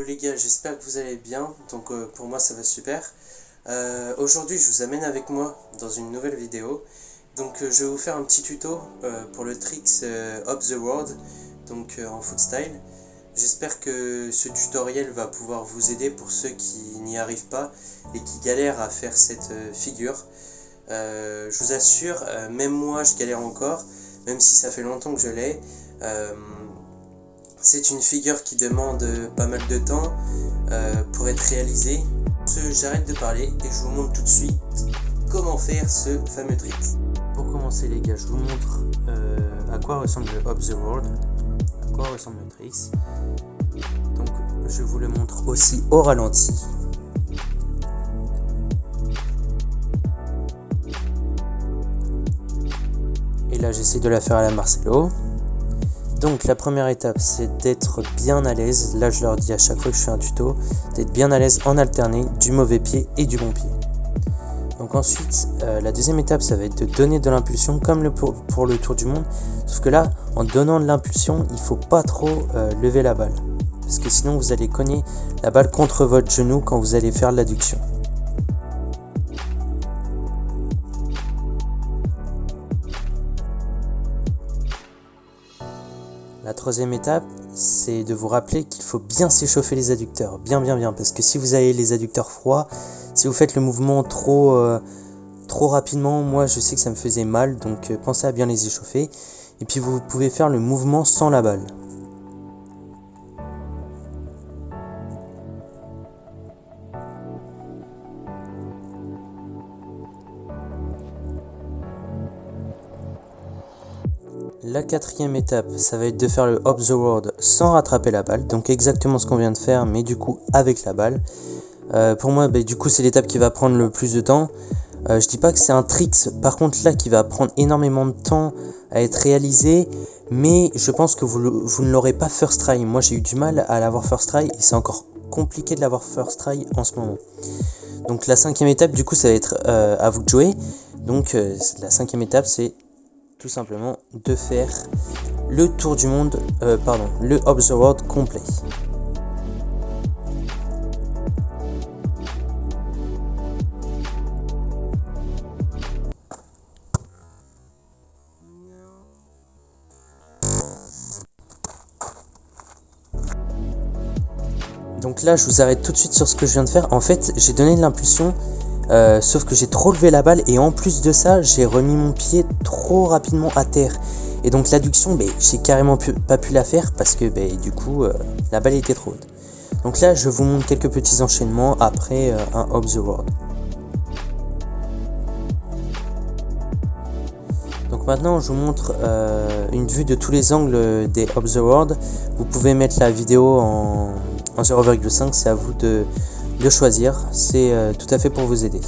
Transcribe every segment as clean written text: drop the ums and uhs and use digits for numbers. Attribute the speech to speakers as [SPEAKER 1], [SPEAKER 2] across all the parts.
[SPEAKER 1] les gars, j'espère que vous allez bien, donc pour moi ça va super. Aujourd'hui je vous amène avec moi dans une nouvelle vidéo. Donc je vais vous faire un petit tuto pour le Tricks of the World, donc en foot style. J'espère que ce tutoriel va pouvoir vous aider pour ceux qui n'y arrivent pas et qui galèrent à faire cette figure. Je vous assure, même moi je galère encore, même si ça fait longtemps que je l'ai. C'est une figure qui demande pas mal de temps pour être réalisée. J'arrête de parler et je vous montre tout de suite comment faire ce fameux trick. Pour commencer les gars, je vous montre à quoi ressemble le Of the World, à quoi ressemble le tricks. Donc je vous le montre aussi au ralenti. Et là j'essaie de la faire à la Marcelo. Donc la première étape c'est d'être bien à l'aise, là je leur dis à chaque fois que je fais un tuto, d'être bien à l'aise en alterné du mauvais pied et du bon pied. Donc ensuite la deuxième étape ça va être de donner de l'impulsion comme pour le tour du monde, sauf que là en donnant de l'impulsion il faut pas trop lever la balle, parce que sinon vous allez cogner la balle contre votre genou quand vous allez faire l'adduction. La troisième étape, c'est de vous rappeler qu'il faut bien s'échauffer les adducteurs, bien, parce que si vous avez les adducteurs froids, si vous faites le mouvement trop rapidement, moi je sais que ça me faisait mal, donc pensez à bien les échauffer. Et puis vous pouvez faire le mouvement sans la balle. La quatrième étape, ça va être de faire le Of the World sans rattraper la balle, donc exactement ce qu'on vient de faire, mais du coup avec la balle. Pour moi, du coup c'est l'étape qui va prendre le plus de temps. Je dis pas que c'est un tricks, par contre là qui va prendre énormément de temps à être réalisé, mais je pense que vous ne l'aurez pas first try. Moi j'ai eu du mal à l'avoir first try et c'est encore compliqué de l'avoir first try en ce moment. Donc la cinquième étape, du coup ça va être à vous de jouer. Donc la cinquième étape c'est tout simplement de faire le tour du monde, le Of the World complet. Donc là je vous arrête tout de suite sur ce que je viens de faire. En fait j'ai donné de l'impulsion, sauf que j'ai trop levé la balle et en plus de ça j'ai remis mon pied trop rapidement à terre. Et donc l'adduction, j'ai carrément pas pu la faire parce que du coup la balle était trop haute. Donc là je vous montre quelques petits enchaînements après un Of the World. Donc maintenant je vous montre une vue de tous les angles des Of the World. Vous pouvez mettre la vidéo en 0,5, c'est à vous de choisir, c'est tout à fait pour vous aider.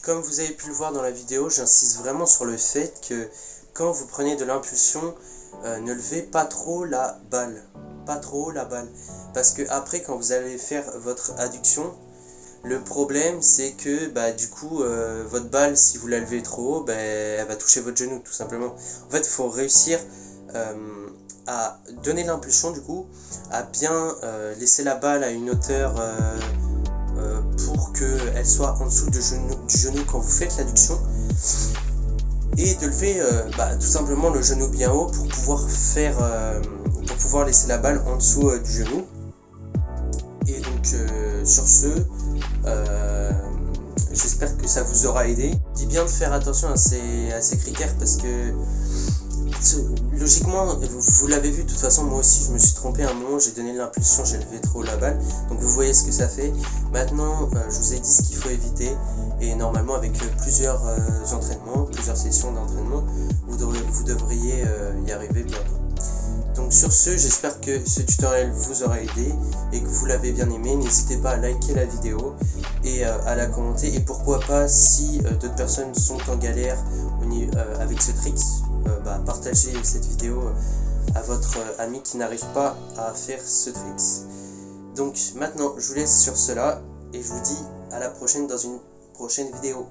[SPEAKER 1] Comme vous avez pu le voir dans la vidéo, j'insiste vraiment sur le fait que quand vous prenez de l'impulsion, ne levez pas trop la balle. Parce que après, quand vous allez faire votre adduction, le problème c'est que du coup, votre balle, si vous la levez trop haut, elle va toucher votre genou tout simplement. En fait, il faut réussir à donner l'impulsion du coup, à bien laisser la balle à une hauteur pour qu'elle soit en dessous du genou quand vous faites l'adduction, et de lever tout simplement le genou bien haut pour pouvoir laisser la balle en dessous du genou. Et donc sur ce, j'espère que ça vous aura aidé. Je dis bien de faire attention à ces critères parce que logiquement, vous l'avez vu, de toute façon moi aussi je me suis trompé à un moment, j'ai donné l'impulsion, j'ai levé trop la balle, donc vous voyez ce que ça fait. Maintenant je vous ai dit ce qu'il faut éviter, et normalement avec plusieurs entraînements, plusieurs sessions d'entraînement, vous devriez y arriver bientôt. Donc sur ce, j'espère que ce tutoriel vous aura aidé et que vous l'avez bien aimé. N'hésitez pas à liker la vidéo et à la commenter. Et pourquoi pas, si d'autres personnes sont en galère avec ce trick, partagez cette vidéo à votre ami qui n'arrive pas à faire ce trick. Donc maintenant, je vous laisse sur cela et je vous dis à la prochaine dans une prochaine vidéo.